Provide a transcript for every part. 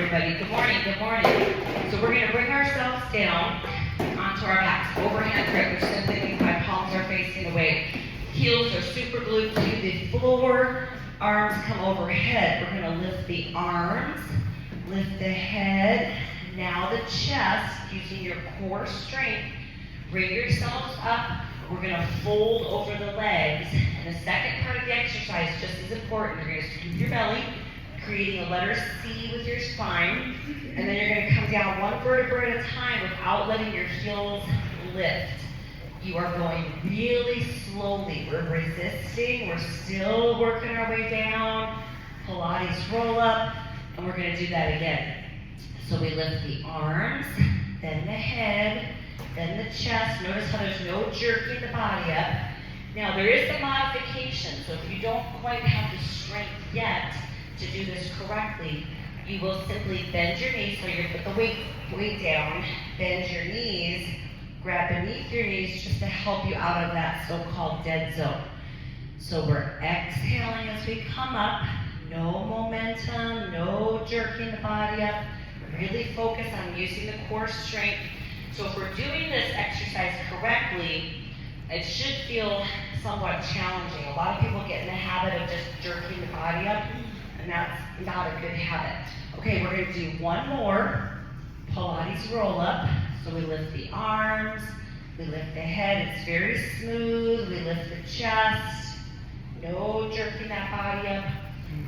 everybody. Good morning, good morning. So we're gonna bring ourselves down onto our backs. Overhand grip, which simply means my palms are facing away. Heels are super glued to the floor. Arms come overhead. We're gonna lift the arms, lift the head. Now the chest, using your core strength. Bring yourselves up. We're gonna fold over the legs. And the second part of the exercise, just as important, you're gonna scoop your belly, creating a letter C with your spine, and then you're going to come down one vertebra at a time without letting your heels lift. You are going really slowly. We're resisting. We're still working our way down. Pilates roll up, and we're going to do that again. So we lift the arms, then the head, then the chest. Notice how there's no jerking the body up. Now there is a modification, so if you don't quite have the strength yet to do this correctly, you will simply bend your knees, so you put the weight down, bend your knees, grab beneath your knees just to help you out of that so-called dead zone. So we're exhaling as we come up, no momentum, no jerking the body up, really focus on using the core strength. So if we're doing this exercise correctly, it should feel somewhat challenging. A lot of people get in the habit of just jerking the body up, and that's not a good habit. Okay, we're gonna do one more Pilates roll up. So we lift the arms, we lift the head, it's very smooth. We lift the chest, no jerking that body up.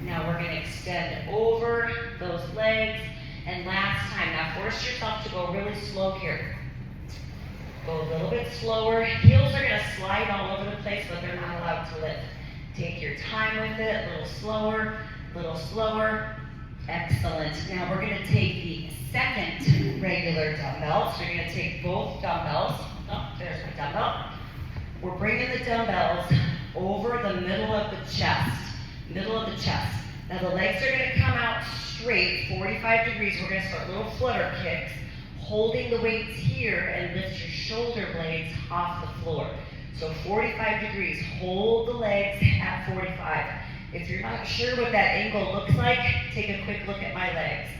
Now we're gonna extend over those legs. And last time, now force yourself to go really slow here. Go a little bit slower. Heels are gonna slide all over the place, but they're not allowed to lift. Take your time with it, a little slower. Excellent. Now we're going to take the second regular dumbbell. So you're going to take both dumbbells. Oh, there's my dumbbell. We're bringing the dumbbells over the middle of the chest. Now the legs are going to come out straight, 45 degrees. We're going to start little flutter kicks, holding the weights here and lift your shoulder blades off the floor. So 45 degrees, hold the legs at 45. If you're not sure what that angle looks like, take a quick look at my legs.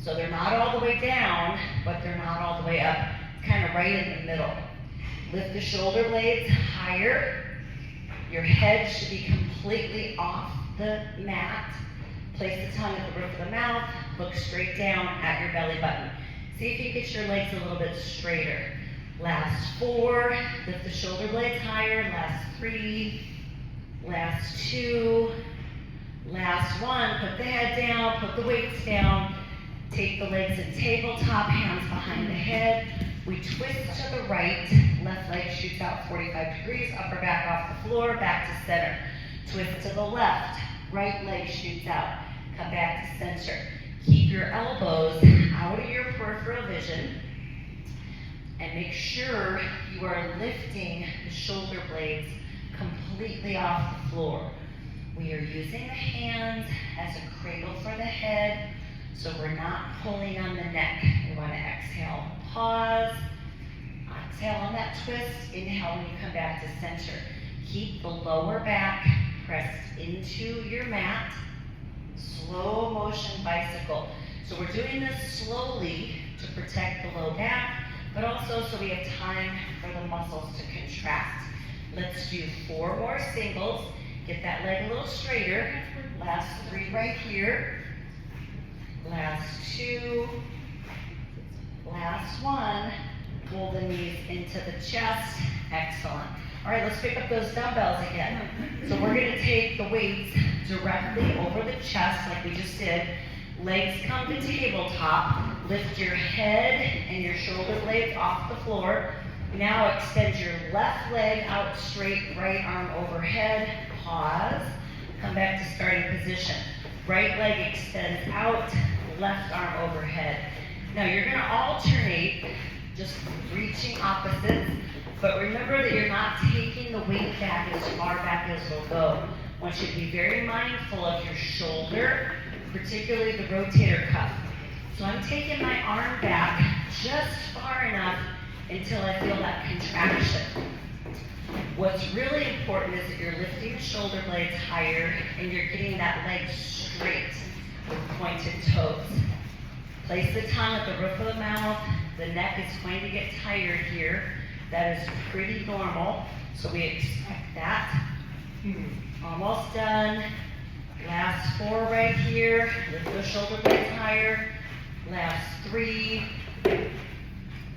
So they're not all the way down, but they're not all the way up, kind of right in the middle. Lift the shoulder blades higher. Your head should be completely off the mat. Place the tongue at the roof of the mouth, look straight down at your belly button. See if you get your legs a little bit straighter. Last 4, lift the shoulder blades higher. Last 3, last 2, last 1. Put the head down, put the weights down. Take the legs in tabletop, hands behind the head. We twist to the right. Left leg shoots out 45 degrees, upper back off the floor, back to center. Twist to the left. Right leg shoots out. Come back to center. Keep your elbows out of your peripheral vision. And make sure you are lifting the shoulder blades completely off the floor. We are using the hands as a cradle for the head, so we're not pulling on the neck. We want to exhale, pause, exhale on that twist, inhale when you come back to center. Keep the lower back pressed into your mat. Slow motion bicycle. So we're doing this slowly to protect the low back, but also so we have time for the muscles to contract. Let's do 4 more singles. Get that leg a little straighter. Last 3 right here. Last 2. Last 1. Pull the knees into the chest. Excellent. All right, let's pick up those dumbbells again. So we're going to take the weights directly over the chest like we just did. Legs come to tabletop. Lift your head and your shoulder blades off the floor. Now extend your left leg out straight, right arm overhead. Pause. Come back to starting position. Right leg extends out, left arm overhead. Now you're going to alternate, just reaching opposites, but remember that you're not taking the weight back as far back as it'll go. I want you to be very mindful of your shoulder, particularly the rotator cuff. So I'm taking my arm back just far enough until I feel that contraction. What's really important is that you're lifting the shoulder blades higher and you're getting that leg straight with pointed toes. Place the tongue at the roof of the mouth. The neck is going to get tired here. That is pretty normal, so we expect that. Almost done. Last 4 right here. Lift those shoulder blades higher. Last 3.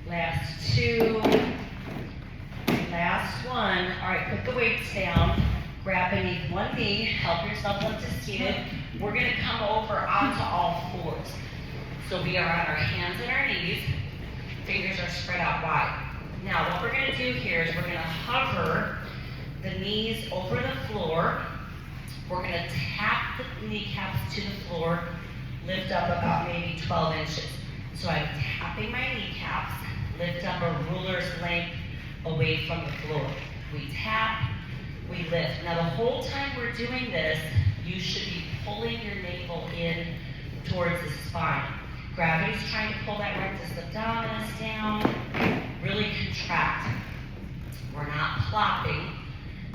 Last 2. Last 1. All right, put the weights down. Grab beneath one knee. Help yourself up to seated. We're going to come over onto all fours. So we are on our hands and our knees. Fingers are spread out wide. Now what we're going to do here is we're going to hover the knees over the floor. We're going to tap the kneecaps to the floor, lift up about maybe 12 inches. So I'm tapping my kneecaps, lift up a ruler's length away from the floor. We tap, we lift. Now the whole time we're doing this, you should be pulling your navel in towards the spine. Gravity's trying to pull that rectus abdominis down, really contract. We're not plopping,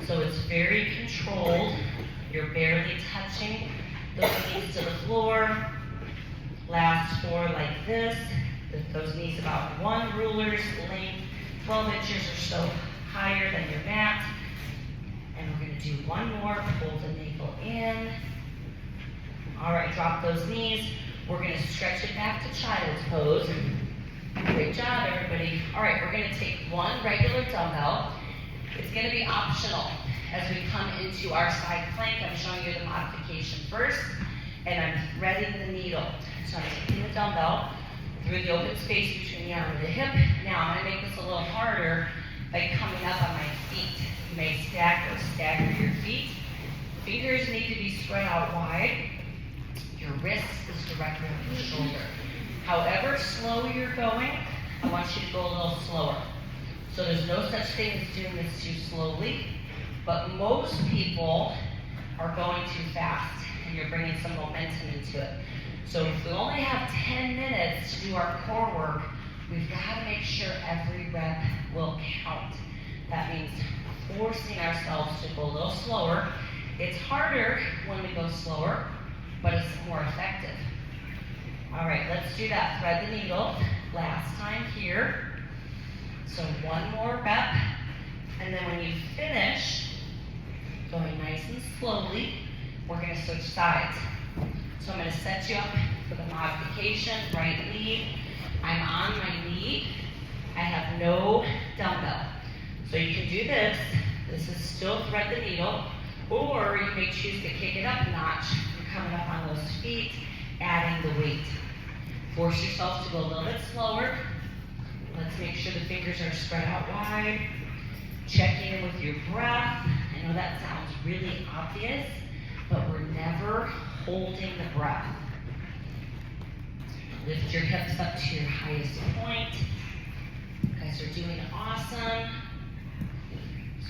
so it's very controlled. You're barely touching those knees to the floor. Last 4 like this. Lift those knees about 1 ruler's length, 12 inches or so higher than your mat. And we're going to do 1 more. Pull the navel in. All right, drop those knees. We're going to stretch it back to child's pose. Great job, everybody. All right, we're going to take 1 regular dumbbell. It's going to be optional. As we come into our side plank, I'm showing you the modification first, and I'm threading the needle. So I'm taking the dumbbell through the open space between the arm and the hip. Now I'm going to make this a little harder by coming up on my feet. You may stagger your feet. Fingers need to be spread out wide. Your wrist is directly on your shoulder. However slow you're going, I want you to go a little slower. So there's no such thing as doing this too slowly, but most people are going too fast, and you're bringing some momentum into it. So if we only have 10 minutes to do our core work, we've got to make sure every rep will count. That means forcing ourselves to go a little slower. It's harder when we go slower, but it's more effective. All right, let's do that. Thread the needle. Last time here. So 1 more rep. And then when you finish, going nice and slowly, we're going to switch sides. So I'm going to set you up for the modification. Right lead. I'm on my knee. I have no dumbbell. So you can do this. This is still thread the needle. Or you may choose to kick it up a notch. You're coming up on those feet, adding the weight. Force yourself to go a little bit slower. Let's make sure the fingers are spread out wide. Check in with your breath. I know that sounds really obvious, but we're never holding the breath. Lift your hips up to your highest point. You guys are doing awesome.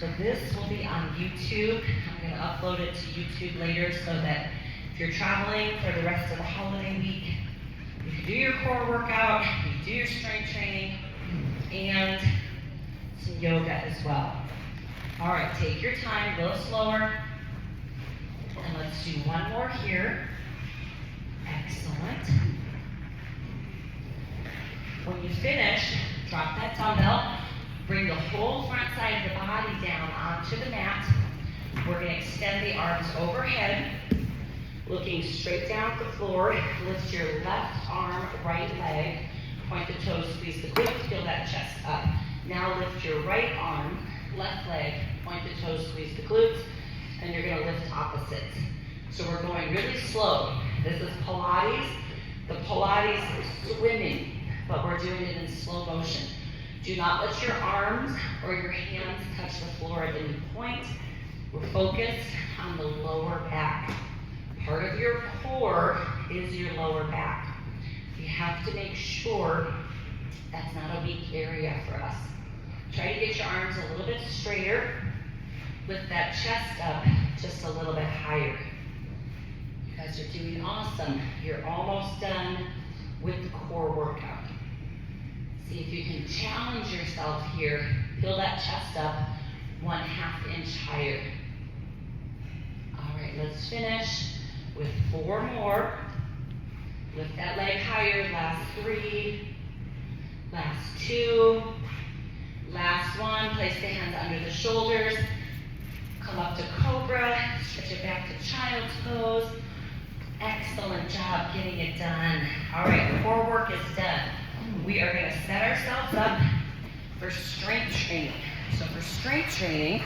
So this will be on YouTube. I'm going to upload it to YouTube later so that if you're traveling for the rest of the holiday week, you can do your core workout, you can do your strength training, and some yoga as well. All right, take your time, a little slower. And let's do 1 more here. Excellent. When you finish, drop that dumbbell. Bring the whole front side of the body down onto the mat. We're going to extend the arms overhead, looking straight down at the floor. Lift your left arm, right leg. Point the toes, squeeze the glutes, feel that chest up. Now lift your right arm, left leg, point the toes, squeeze the glutes, and you're going to lift opposites. So we're going really slow. This is Pilates. The Pilates is swimming, but we're doing it in slow motion. Do not let your arms or your hands touch the floor at any point. We're focused on the lower back. Part of your core is your lower back. You have to make sure that's not a weak area for us. Try to get your arms a little bit straighter. Lift that chest up just a little bit higher. You guys are doing awesome. You're almost done with the core workout. See if you can challenge yourself here. Fill that chest up 1/2 inch higher. All right, let's finish with 4 more. Lift that leg high. tired. Last 3, last 2, last 1. Place the hands under the shoulders. Come up to cobra, stretch it back to child's pose. Excellent job getting it done. All right, core work is done. We are gonna set ourselves up for strength training. So for strength training,